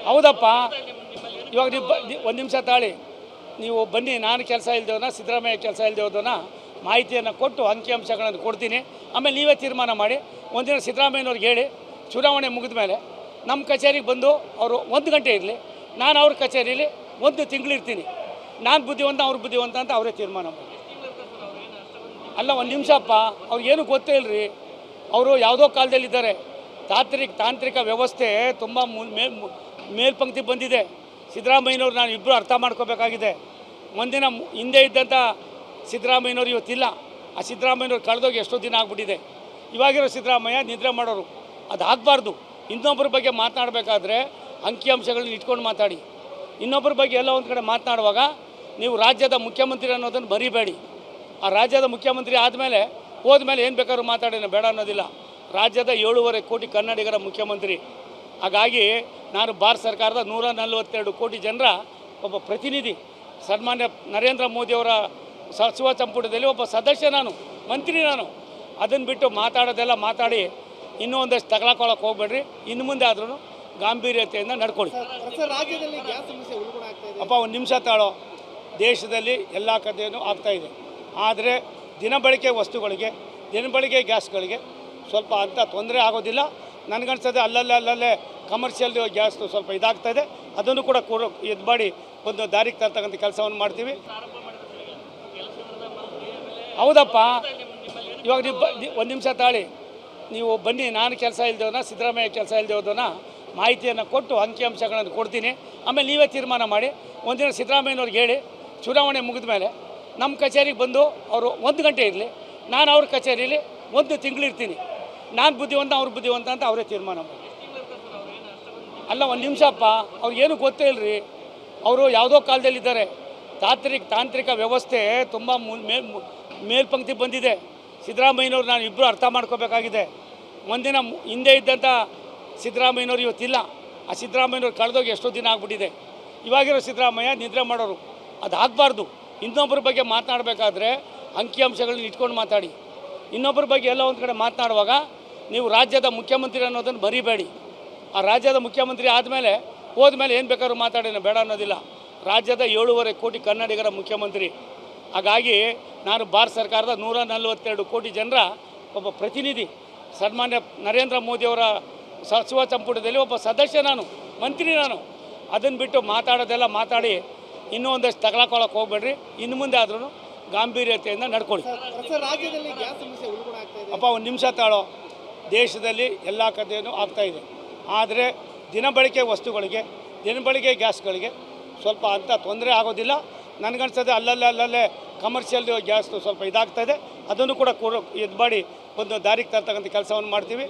ಹೌದಪ್ಪ, ಇವಾಗ ನೀವು ಒಂದು ನಿಮಿಷ ತಾಳಿ, ನೀವು ಬನ್ನಿ. ನಾನು ಕೆಲಸ ಇಲ್ದೇವನ ಸಿದ್ದರಾಮಯ್ಯ ಕೆಲಸ ಇಲ್ದೇವನ ಮಾಹಿತಿಯನ್ನು ಕೊಟ್ಟು ಅಂಕಿಅಂಶಗಳನ್ನು ಕೊಡ್ತೀನಿ. ಆಮೇಲೆ ನೀವೇ ತೀರ್ಮಾನ ಮಾಡಿ. ಒಂದಿನ ಸಿದ್ದರಾಮಯ್ಯನವ್ರಿಗೆ ಹೇಳಿ, ಚುನಾವಣೆ ಮುಗಿದ ಮೇಲೆ ನಮ್ಮ ಕಚೇರಿಗೆ ಬಂದು ಅವರು 1 ಗಂಟೆ ಇರಲಿ, ನಾನು ಅವ್ರ ಕಚೇರಿಯಲ್ಲಿ 1 ತಿಂಗಳಿರ್ತೀನಿ. ನಾನು ಬುದ್ಧಿವಂತ, ಅವ್ರ ಬುದ್ಧಿವಂತ ಅಂತ ಅವರೇ ತೀರ್ಮಾನ ಮಾಡಿ. ಅಲ್ಲ, ಒಂದು ನಿಮಿಷಪ್ಪ, ಅವ್ರಿಗೇನು ಗೊತ್ತೇ ಇಲ್ಲರಿ. ಅವರು ಯಾವುದೋ ಕಾಲದಲ್ಲಿದ್ದಾರೆ. ತಾಂತ್ರಿಕ ವ್ಯವಸ್ಥೆ ತುಂಬ ಮೇಲ್ಪಂಕ್ತಿ ಬಂದಿದೆ. ಸಿದ್ದರಾಮಯ್ಯನವ್ರು ನಾನು ಇಬ್ಬರು ಅರ್ಥ ಮಾಡ್ಕೋಬೇಕಾಗಿದೆ. ಒಂದಿನ ಹಿಂದೆ ಇದ್ದಂಥ ಸಿದ್ದರಾಮಯ್ಯನವ್ರು ಇವತ್ತಿಲ್ಲ. ಆ ಸಿದ್ದರಾಮಯ್ಯನವ್ರು ಕಳೆದೋಗಿ ಎಷ್ಟೋ ದಿನ ಆಗ್ಬಿಟ್ಟಿದೆ. ಇವಾಗಿರೋ ಸಿದ್ದರಾಮಯ್ಯ ನಿದ್ರೆ ಮಾಡೋರು, ಅದು ಆಗಬಾರ್ದು. ಇನ್ನೊಬ್ಬರ ಬಗ್ಗೆ ಮಾತನಾಡಬೇಕಾದ್ರೆ ಅಂಕಿಅಂಶಗಳನ್ನ ಇಟ್ಕೊಂಡು ಮಾತಾಡಿ. ಇನ್ನೊಬ್ಬರ ಬಗ್ಗೆ ಎಲ್ಲ ಒಂದು ಕಡೆ ಮಾತನಾಡುವಾಗ ನೀವು ರಾಜ್ಯದ ಮುಖ್ಯಮಂತ್ರಿ ಅನ್ನೋದನ್ನು ಮರಿಬೇಡಿ. ಆ ರಾಜ್ಯದ ಮುಖ್ಯಮಂತ್ರಿ ಆದಮೇಲೆ ಹೋದ್ಮೇಲೆ ಏನು ಬೇಕಾದ್ರೂ ಮಾತಾಡೋಣ, ಬೇಡ ಅನ್ನೋದಿಲ್ಲ. ರಾಜ್ಯದ 7.5 ಕೋಟಿ ಕನ್ನಡಿಗರ ಮುಖ್ಯಮಂತ್ರಿ. ಹಾಗಾಗಿ ನಾನು ಭಾರತ ಸರ್ಕಾರದ 142 ಕೋಟಿ ಜನರ ಒಬ್ಬ ಪ್ರತಿನಿಧಿ. ಸನ್ಮಾನ್ಯ ನರೇಂದ್ರ ಮೋದಿಯವರ ಸಚಿವ ಸಂಪುಟದಲ್ಲಿ ಒಬ್ಬ ಸದಸ್ಯ, ನಾನು ಮಂತ್ರಿ. ನಾನು ಅದನ್ನು ಬಿಟ್ಟು ಮಾತಾಡೋದೆಲ್ಲ ಮಾತಾಡಿ ಇನ್ನೂ ಒಂದಷ್ಟು ತಗೊಳಕ್ಕೆ ಹೋಗ್ಬೇಡ್ರಿ. ಇನ್ನು ಮುಂದೆ ಆದ್ರೂ ಗಾಂಭೀರ್ಯತೆಯಿಂದ ನಡ್ಕೊಳ್ಳಿ. ಅಪ್ಪ, ಒಂದು ನಿಮಿಷ ತಾಳೋ. ದೇಶದಲ್ಲಿ ಎಲ್ಲ ಕಥೆಯೂ ಆಗ್ತಾಯಿದೆ. ಆದರೆ ದಿನಬಳಕೆ ವಸ್ತುಗಳಿಗೆ, ದಿನಬಳಕೆ ಗ್ಯಾಸ್ಗಳಿಗೆ ಸ್ವಲ್ಪ ಅಂಥ ತೊಂದರೆ ಆಗೋದಿಲ್ಲ. ನನಗನ್ಸೋದೆ ಅಲ್ಲಲ್ಲೇ ಕಮರ್ಷಿಯಲ್ ಗ್ಯಾಸ್ದು ಸ್ವಲ್ಪ ಇದಾಗ್ತಾಯಿದೆ. ಅದನ್ನು ಕೂಡ ಇದು ಮಾಡಿ ಒಂದು ದಾರಿಗೆ ತರ್ತಕ್ಕಂಥ ಕೆಲಸವನ್ನು ಮಾಡ್ತೀವಿ. ಹೌದಪ್ಪ, ಇವಾಗ ನೀವು ಒಂದು ನಿಮಿಷ ತಾಳಿ, ನೀವು ಬನ್ನಿ. ನಾನು ಕೆಲಸ ಇಲ್ದೇವನ ಸಿದ್ದರಾಮಯ್ಯ ಕೆಲಸ ಇಲ್ದೇವನ ಮಾಹಿತಿಯನ್ನು ಕೊಟ್ಟು ಅಂಕಿಅಂಶಗಳನ್ನು ಕೊಡ್ತೀನಿ. ಆಮೇಲೆ ನೀವೇ ತೀರ್ಮಾನ ಮಾಡಿ. ಒಂದಿನ ಸಿದ್ದರಾಮಯ್ಯನವ್ರಿಗೆ ಹೇಳಿ, ಚುನಾವಣೆ ಮುಗಿದ ಮೇಲೆ ನಮ್ಮ ಕಚೇರಿಗೆ ಬಂದು ಅವರು 1 ಗಂಟೆ ಇರಲಿ, ನಾನು ಅವ್ರ ಕಚೇರಿಯಲ್ಲಿ 1 ತಿಂಗಳಿರ್ತೀನಿ. ನಾನು ಬುದ್ಧಿವಂತ, ಅವ್ರ ಬುದ್ಧಿವಂತ ಅಂತ ಅವರೇ ತೀರ್ಮಾನ ಮಾಡಿ. ಅಲ್ಲ, ಒಂದು ನಿಮಿಷಪ್ಪ, ಅವ್ರಿಗೇನು ಗೊತ್ತೇ ಇಲ್ಲರಿ. ಅವರು ಯಾವುದೋ ಕಾಲದಲ್ಲಿದ್ದಾರೆ. ತಾಂತ್ರಿಕ ವ್ಯವಸ್ಥೆ ತುಂಬ ಮೇಲ್ಪಂಕ್ತಿ ಬಂದಿದೆ. ಸಿದ್ದರಾಮಯ್ಯನವ್ರು ನಾನು ಇಬ್ಬರು ಅರ್ಥ ಮಾಡ್ಕೋಬೇಕಾಗಿದೆ. ಒಂದಿನ ಹಿಂದೆ ಇದ್ದಂಥ ಸಿದ್ದರಾಮಯ್ಯನವ್ರು ಇವತ್ತಿಲ್ಲ. ಆ ಸಿದ್ದರಾಮಯ್ಯನವ್ರು ಕಳೆದೋಗಿ ಎಷ್ಟೋ ದಿನ ಆಗ್ಬಿಟ್ಟಿದೆ. ಇವಾಗಿರೋ ಸಿದ್ದರಾಮಯ್ಯ ನಿದ್ರೆ ಮಾಡೋರು, ಅದು ಆಗಬಾರ್ದು. ಇನ್ನೊಬ್ಬರ ಬಗ್ಗೆ ಮಾತನಾಡಬೇಕಾದ್ರೆ ಅಂಕಿಅಂಶಗಳನ್ನ ಇಟ್ಕೊಂಡು ಮಾತಾಡಿ. ಇನ್ನೊಬ್ಬರ ಬಗ್ಗೆ ಎಲ್ಲ ಒಂದು ಕಡೆ ಮಾತನಾಡುವಾಗ ನೀವು ರಾಜ್ಯದ ಮುಖ್ಯಮಂತ್ರಿ ಅನ್ನೋದನ್ನು ಮರಿಬೇಡಿ. ಆ ರಾಜ್ಯದ ಮುಖ್ಯಮಂತ್ರಿ ಆದಮೇಲೆ ಹೋದ್ಮೇಲೆ ಏನು ಬೇಕಾದ್ರೂ ಮಾತಾಡೋಣ, ಬೇಡ ಅನ್ನೋದಿಲ್ಲ. ರಾಜ್ಯದ 7.5 ಕೋಟಿ ಕನ್ನಡಿಗರ ಮುಖ್ಯಮಂತ್ರಿ. ಹಾಗಾಗಿ ನಾನು ಭಾರತ ಸರ್ಕಾರದ 142 ಕೋಟಿ ಜನರ ಒಬ್ಬ ಪ್ರತಿನಿಧಿ. ಸನ್ಮಾನ್ಯ ನರೇಂದ್ರ ಮೋದಿಯವರ ಸಚಿವ ಸಂಪುಟದಲ್ಲಿ ಒಬ್ಬ ಸದಸ್ಯ, ನಾನು ಮಂತ್ರಿ. ನಾನು ಅದನ್ನು ಬಿಟ್ಟು ಮಾತಾಡೋದೆಲ್ಲ ಮಾತಾಡಿ ಇನ್ನೂ ಒಂದಷ್ಟು ತಗೊಳಕ್ಕೆ ಹೋಗ್ಬೇಡ್ರಿ. ಇನ್ನು ಮುಂದೆ ಆದ್ರೂ ಗಾಂಭೀರ್ಯತೆಯಿಂದ ನಡ್ಕೊಳ್ಳಿ. ಅಪ್ಪ, ಒಂದು ನಿಮಿಷ ತಾಳೋ. ದೇಶದಲ್ಲಿ ಎಲ್ಲ ಕಥೆಯೂ ಆಗ್ತಾಯಿದೆ. ಆದರೆ ದಿನಬಳಕೆ ವಸ್ತುಗಳಿಗೆ, ದಿನಬಳಕೆ ಗ್ಯಾಸ್ಗಳಿಗೆ ಸ್ವಲ್ಪ ಅಂಥ ತೊಂದರೆ ಆಗೋದಿಲ್ಲ. ನನಗನ್ಸೋದೆ ಅಲ್ಲಲ್ಲೇ ಕಮರ್ಷಿಯಲ್ ಗ್ಯಾಸ್ದು ಸ್ವಲ್ಪ ಇದಾಗ್ತಾಯಿದೆ. ಅದನ್ನು ಕೂಡ ಇದು ಮಾಡಿ ಒಂದು ದಾರಿಗೆ ತರ್ತಕ್ಕಂಥ ಕೆಲಸವನ್ನು ಮಾಡ್ತೀವಿ.